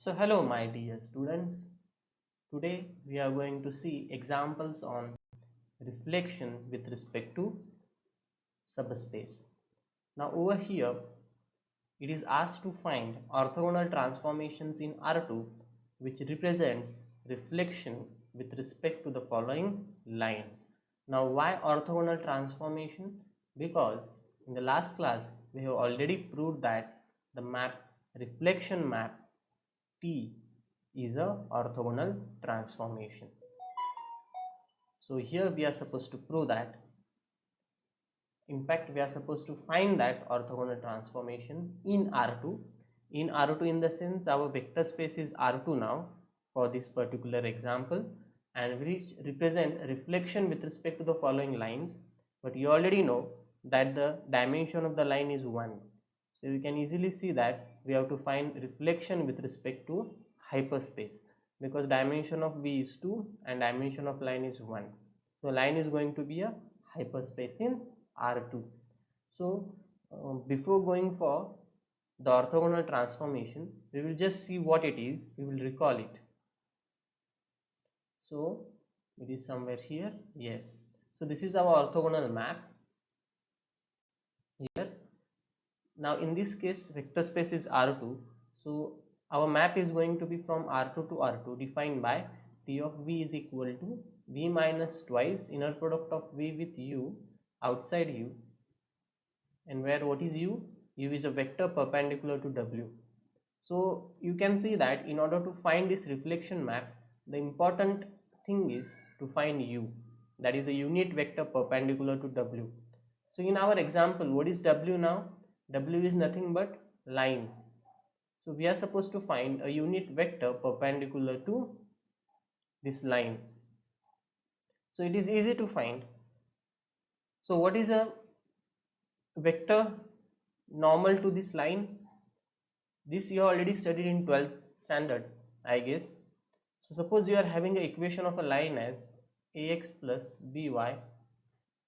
So hello my dear students. Today we are going to see examples on reflection with respect to subspace. Now over here it is asked to find orthogonal transformations in R2 which represents reflection with respect to the following lines. Now why orthogonal transformation? Because in the last class we have already proved that the map reflection map T is a orthogonal transformation. So here we are supposed to prove that. In fact, we are supposed to find that orthogonal transformation in R2. In R2 in the sense our vector space is R2 now for this particular example, and we represent reflection with respect to the following lines. But you already know that the dimension of the line is 1. So you can easily see that we have to find reflection with respect to hyperspace, because dimension of V is 2 and dimension of line is 1. So line is going to be a hyperspace in R2. So before going for the orthogonal transformation, we will just see what it is, we will recall it. So it is somewhere here, yes. So this is our orthogonal map here. Now in this case vector space is R2, so our map is going to be from R2 to R2 defined by T of V is equal to V minus twice inner product of V with U outside U, and where what is U? U is a vector perpendicular to W. So you can see that in order to find this reflection map, the important thing is to find U, that is the unit vector perpendicular to W. So in our example, what is W now? W is nothing but line. So we are supposed to find a unit vector perpendicular to this line. So it is easy to find. So what is a vector normal to this line? This you already studied in 12th standard, I guess. So suppose you are having an equation of a line as ax plus by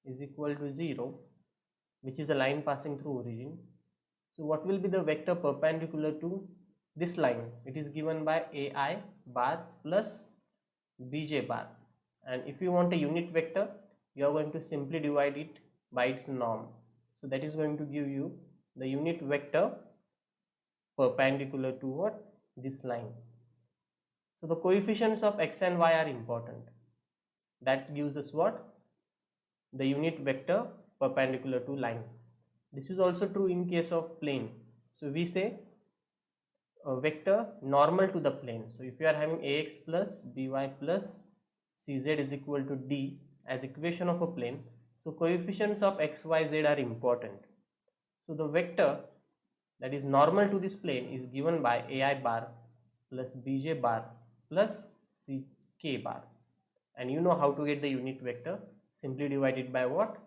is equal to 0, which is a line passing through origin. So what will be the vector perpendicular to this line? It is given by ai bar plus bj bar, and if you want a unit vector, you are going to simply divide it by its norm. So that is going to give you the unit vector perpendicular to what? This line. So the coefficients of x and y are important. That gives us what? The unit vector perpendicular to line. This is also true in case of plane. So we say a vector normal to the plane. So if you are having ax plus by plus cz is equal to d as equation of a plane, so coefficients of x, y, z are important. So the vector that is normal to this plane is given by ai bar plus bj bar plus ck bar, and you know how to get the unit vector, simply divided by what?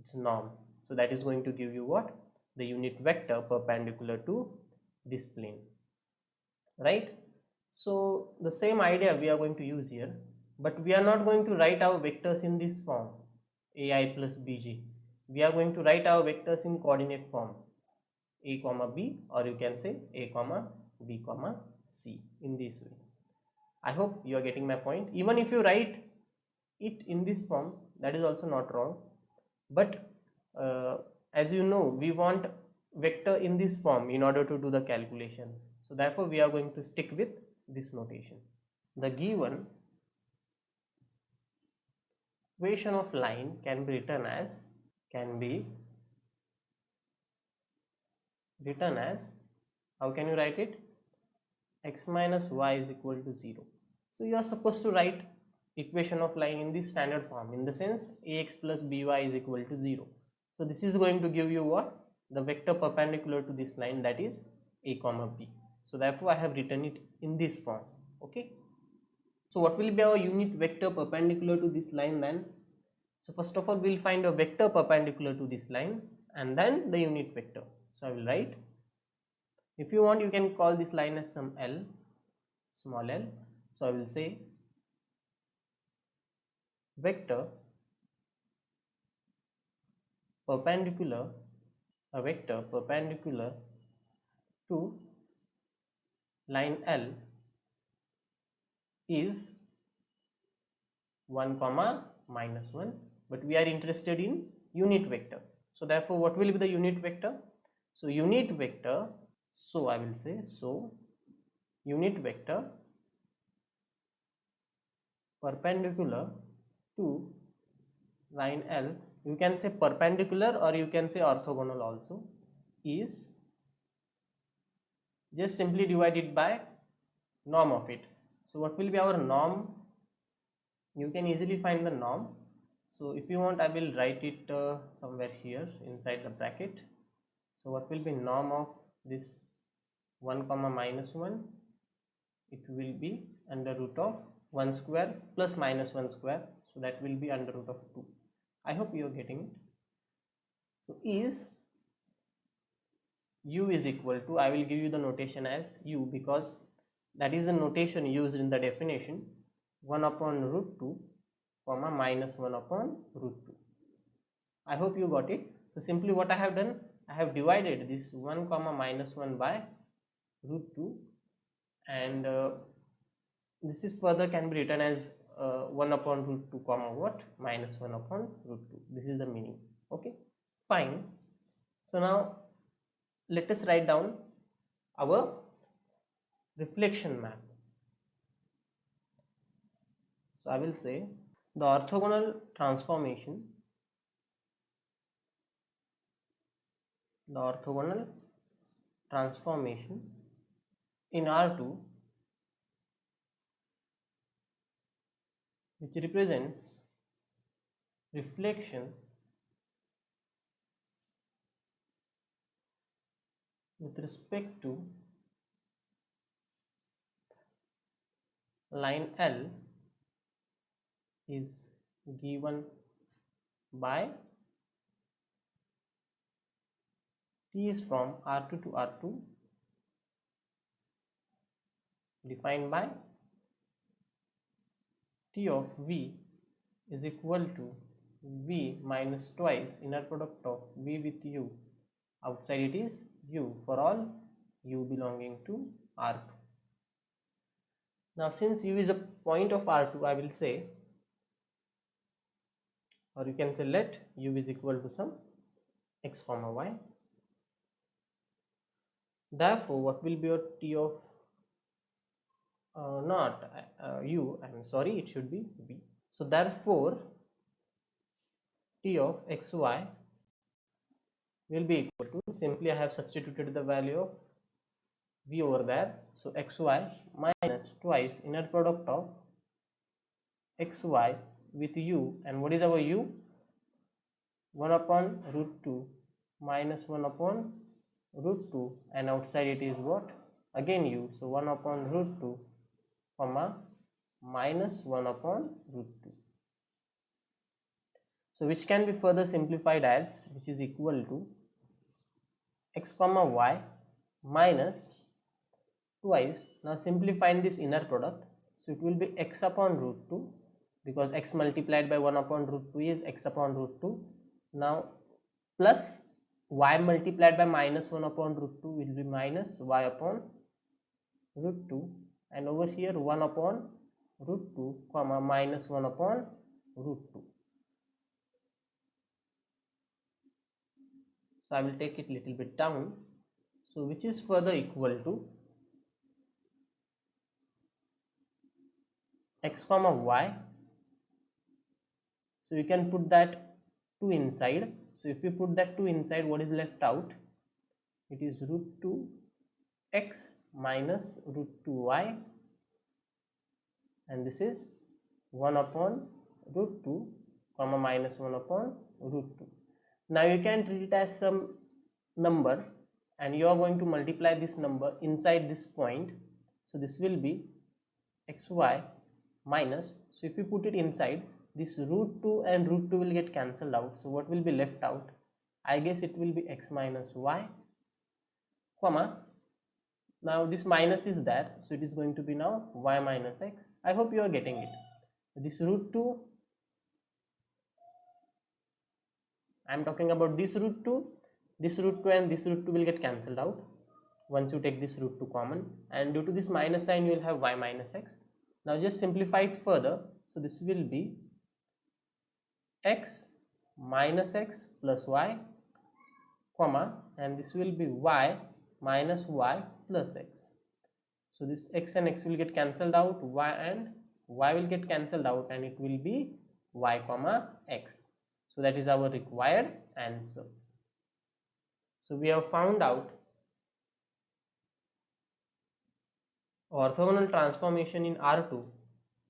Its norm. So that is going to give you what? The unit vector perpendicular to this plane, right? So the same idea we are going to use here, but we are not going to write our vectors in this form ai plus bj. We are going to write our vectors in coordinate form a comma b, or you can say a comma b comma c, in this way. I hope you are getting my point. Even if you write it in this form, that is also not wrong, but as you know, we want vector in this form in order to do the calculations. So therefore we are going to stick with this notation. The given equation of line can be written as how can you write it? X minus y is equal to 0. So you are supposed to write equation of line in this standard form, in the sense ax plus by is equal to 0. So this is going to give you what? The vector perpendicular to this line, that is a comma b. So therefore I have written it in this form. Okay. So what will be our unit vector perpendicular to this line then? So first of all we will find a vector perpendicular to this line and then the unit vector. So I will write, if you want you can call this line as some L, small l. So I will say vector perpendicular, a vector perpendicular to line L is 1 comma minus 1, but we are interested in unit vector. So therefore what will be the unit vector? So unit vector, so I will say, so unit vector perpendicular to line L, you can say perpendicular or you can say orthogonal also, is just simply divided by norm of it. So what will be our norm? You can easily find the norm. So if you want, I will write it somewhere here inside the bracket. So what will be norm of this 1 comma minus 1? It will be under root of 1 square plus minus 1 square. So that will be under root of 2. I hope you are getting it. So is u is equal to, I will give you the notation as u because that is the notation used in the definition, 1 upon root 2 comma minus 1 upon root 2. I hope you got it. So simply what I have done, I have divided this 1 comma minus 1 by root 2, and this is further can be written as 1 upon root 2 comma what minus 1 upon root 2. This is the meaning. Okay, fine. So now let us write down our reflection map. So I will say the orthogonal transformation, in R2 which represents reflection with respect to line L is given by T is from R2 to R2 defined by T of V is equal to V minus twice inner product of V with U, outside it is U, for all U belonging to R2. Now since U is a point of R2, I will say, or you can say let U is equal to some x comma y. Therefore what will be your T of U, I am sorry, it should be V. So therefore T of xy will be equal to, simply I have substituted the value of V over there, so xy minus twice inner product of xy with U, and what is our U? 1 upon root 2 minus 1 upon root 2, and outside it is what? Again U, so 1 upon root 2 comma minus 1 upon root 2. So which can be further simplified as, which is equal to x comma y minus twice, now simplifying this inner product, so it will be x upon root 2 because x multiplied by 1 upon root 2 is x upon root 2, now plus y multiplied by minus 1 upon root 2 will be minus y upon root 2, and over here 1 upon root 2 comma minus 1 upon root 2. So I will take it little bit down, so which is further equal to x comma y, so you can put that 2 inside. So if you put that 2 inside, what is left out? It is root 2 x minus root 2 y, and this is 1 upon root 2 comma minus 1 upon root 2. Now you can treat it as some number and you are going to multiply this number inside this point, so this will be xy minus, so if you put it inside, this root 2 and root 2 will get cancelled out, so what will be left out? I guess it will be x minus y comma, now this minus is there, so it is going to be now y minus x. I hope you are getting it. This root 2, I am talking about this root 2, this root 2 and this root 2 will get cancelled out once you take this root 2 common, and due to this minus sign you will have y minus x. Now just simplify it further. So this will be x minus x plus y, comma, and this will be y minus y plus x. So this x and x will get cancelled out, y and y will get cancelled out, and it will be y comma x. So that is our required answer. So we have found out orthogonal transformation in R2,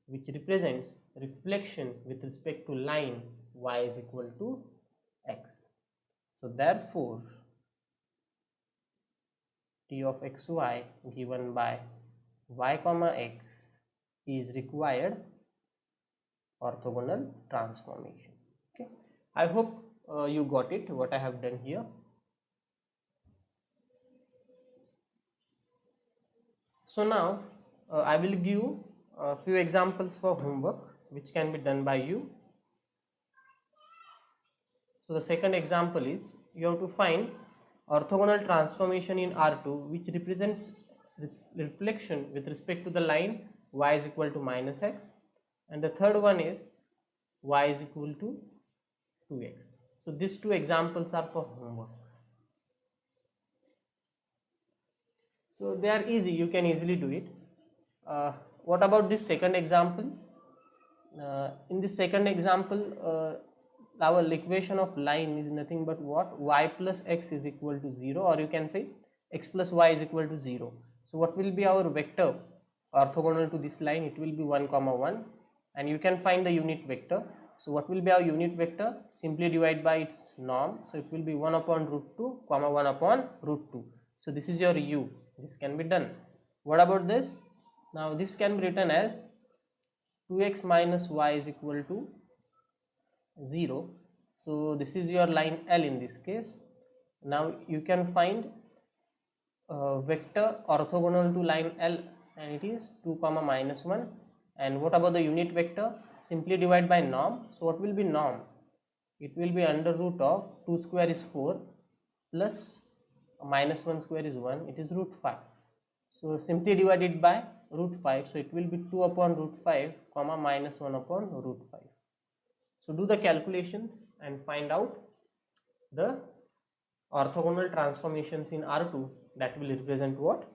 which represents reflection with respect to line y is equal to x. So therefore t of xy given by y comma x is required orthogonal transformation. Okay, I hope you got it what I have done here. So now I will give a few examples for homework which can be done by you. So the second example is you have to find orthogonal transformation in R2 which represents reflection with respect to the line y is equal to minus x, and the third one is y is equal to 2x. So these two examples are for homework. So they are easy, you can easily do it. What about this second example? In this second example, our equation of line is nothing but what? Y plus x is equal to 0, or you can say x plus y is equal to 0. So what will be our vector orthogonal to this line? It will be 1 comma 1, and you can find the unit vector. So what will be our unit vector? Simply divide by its norm. So it will be 1 upon root 2 comma 1 upon root 2. So this is your u. This can be done. What about this? Now this can be written as 2x minus y is equal to 0. So this is your line L in this case. Now you can find vector orthogonal to line L, and it is 2 comma minus 1. And what about the unit vector? Simply divide by norm. So what will be norm? It will be under root of 2 square is 4 plus minus 1 square is 1, it is root 5. So simply divide it by root 5. So it will be 2 upon root 5 comma minus 1 upon root 5. So do the calculations and find out the orthogonal transformations in R2 that will represent what?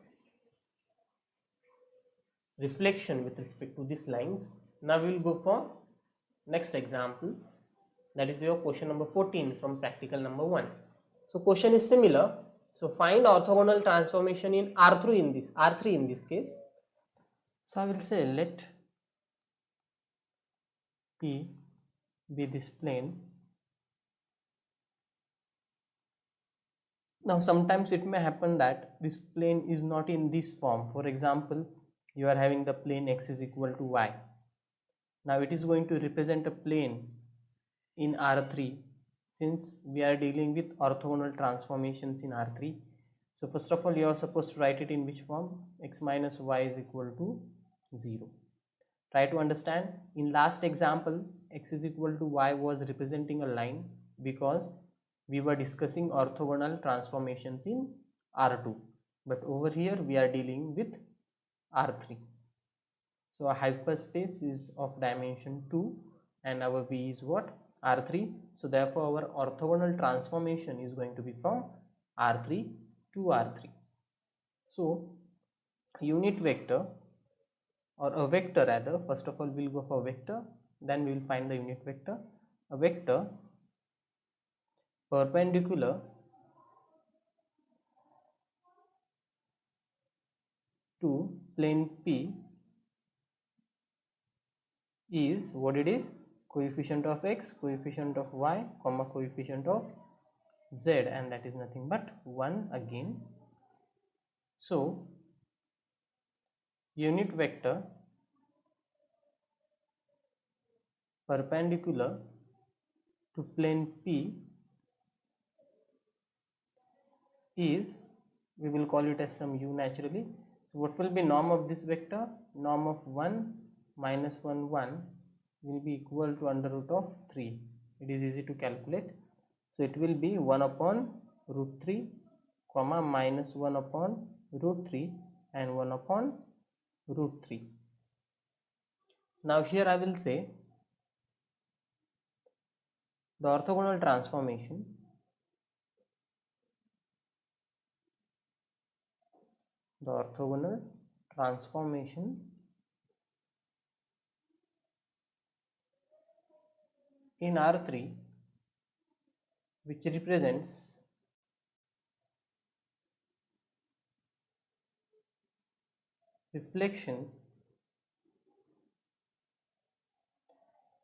Reflection with respect to these lines. Now we will go for next example, that is your question number 14 from practical number 1. So question is similar. So find orthogonal transformation in R3 in this case. So I will say let P be this plane. Now sometimes it may happen that this plane is not in this form. For example, you are having the plane x is equal to y. Now it is going to represent a plane in R3, since we are dealing with orthogonal transformations in R3. So first of all, you are supposed to write it in which form? X minus y is equal to 0. Try to understand. In last example, x is equal to y was representing a line because we were discussing orthogonal transformations in R2, but over here we are dealing with R3. So a hyperspace is of dimension 2 and our V is what? R3. So therefore our orthogonal transformation is going to be from R3 to R3. So unit vector, or a vector rather, first of all we will go for vector, then we will find the unit vector. A vector perpendicular to plane P is what it is? Coefficient of x, coefficient of y, comma coefficient of z, and that is nothing but 1 again. So unit vector perpendicular to plane P is, we will call it as some u naturally. So what will be norm of this vector? Norm of 1 minus 1 1 will be equal to under root of 3. It is easy to calculate. So it will be 1 upon root 3 comma minus 1 upon root 3 and 1 upon root 3. Now here I will say the orthogonal transformation in R3, which represents reflection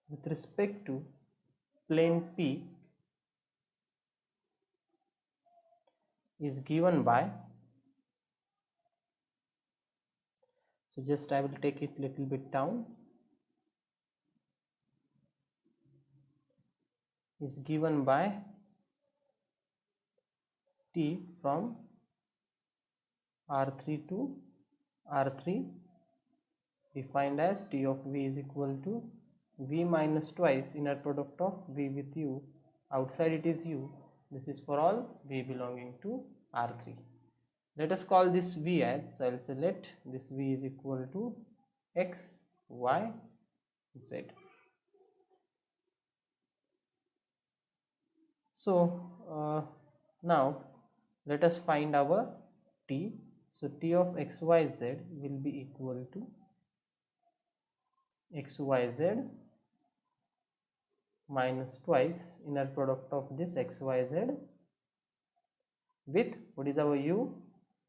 with respect to plane P, is given by, so just I will take it little bit down, is given by T from R3 to R3, defined as T of V is equal to V minus twice inner product of V with U, outside it is U, this is for all V belonging to R3. Let us call this V as, so I will say let this V is equal to X, Y, Z. So now let us find our T. So T of XYZ will be equal to XYZ minus twice inner product of this XYZ with, what is our U?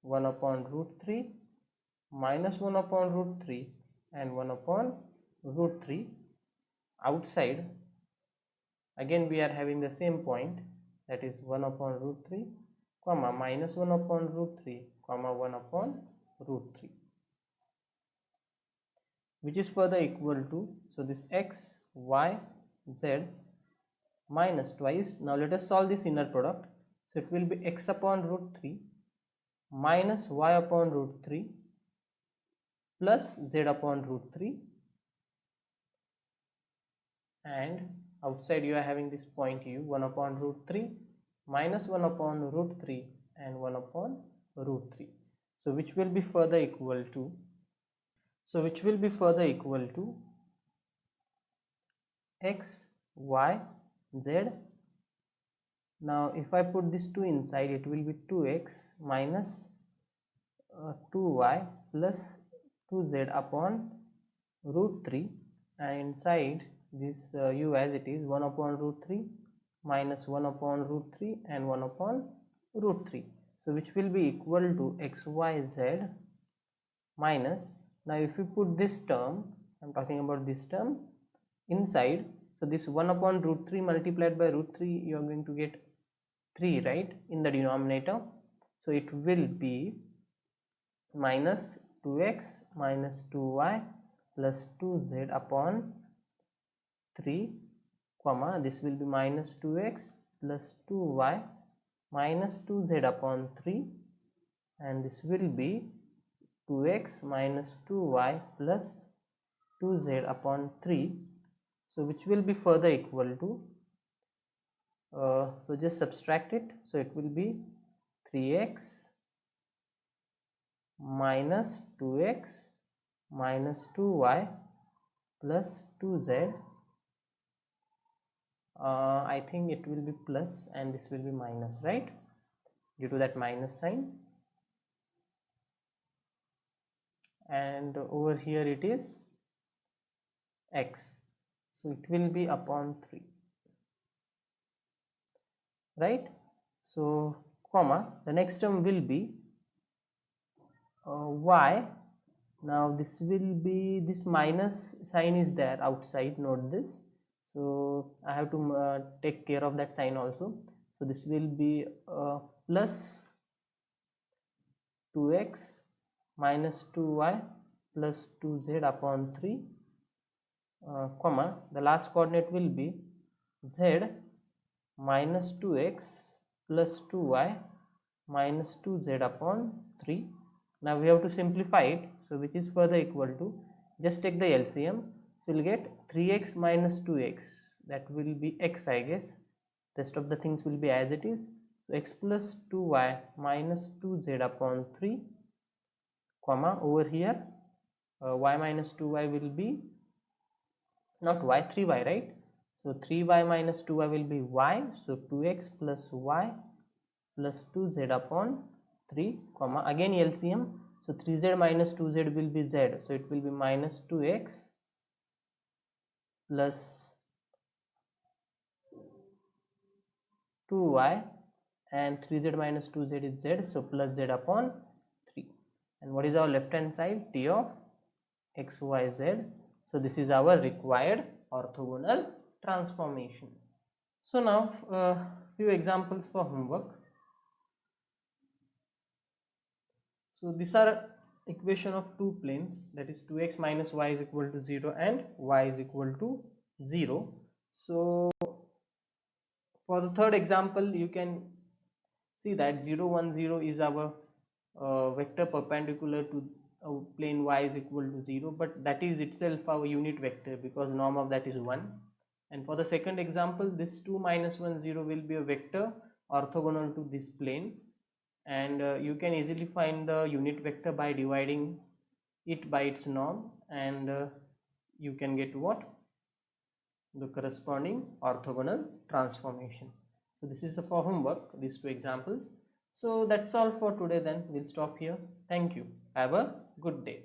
1 upon root 3 minus 1 upon root 3 and 1 upon root 3. Outside again we are having the same point, that is 1 upon root 3 comma minus 1 upon root 3 comma 1 upon root 3, which is further equal to, so this X, Y, Z minus twice. Now let us solve this inner product. So it will be X upon root 3 minus Y upon root 3 plus Z upon root 3, and outside you are having this point U, 1 upon root 3 minus 1 upon root 3 and 1 upon root 3. So which will be further equal to, X, Y, Z. Now if I put this 2 inside, it will be 2x minus 2y plus 2z upon root 3, and inside this U as it is 1 upon root 3 minus 1 upon root 3 and 1 upon root 3. So which will be equal to XYZ minus, now if you put this term, I am talking about this term, inside, so this 1 upon root 3 multiplied by root 3, you are going to get 3, right, in the denominator. So it will be minus 2x minus 2y plus 2z upon 3 comma, this will be minus 2x plus 2y minus 2z upon 3, and this will be 2x minus 2y plus 2z upon 3. So which will be further equal to, so just subtract it, so it will be 3x minus 2x minus 2y plus 2z. I think it will be plus and this will be minus, right, due to that minus sign, and over here it is x, so it will be upon 3, right. So comma, the next term will be y. Now this will be, this minus sign is there outside, note this, so I have to take care of that sign also. So this will be plus 2x minus 2y plus 2z upon 3 comma, the last coordinate will be z minus 2x plus 2y minus 2z upon 3. Now we have to simplify it, so which is further equal to, just take the LCM, so you'll get 3x minus 2x, that will be x, I guess, rest of the things will be as it is. So x plus 2y minus 2z upon 3 comma, over here y minus 2y will be not y, 3y, right? So 3y minus 2y will be y, so 2x plus y plus 2z upon 3 comma again LCM, so 3z minus 2z will be z, so it will be minus 2x plus 2y, and 3z minus 2z is z, so plus z upon 3. And what is our left hand side? T of x, y, z. So this is our required orthogonal transformation. So now few examples for homework. So these are equation of two planes, that is 2x minus y is equal to 0 and y is equal to 0. So for the third example, you can see that 0 1 0 is our vector perpendicular to plane y is equal to 0, but that is itself our unit vector because norm of that is 1. And for the second example, this 2 minus 1 0 will be a vector orthogonal to this plane, and you can easily find the unit vector by dividing it by its norm, and you can get what? The corresponding orthogonal transformation. So this is for homework, these two examples. So that's all for today, then we'll stop here. Thank you. Have a good day.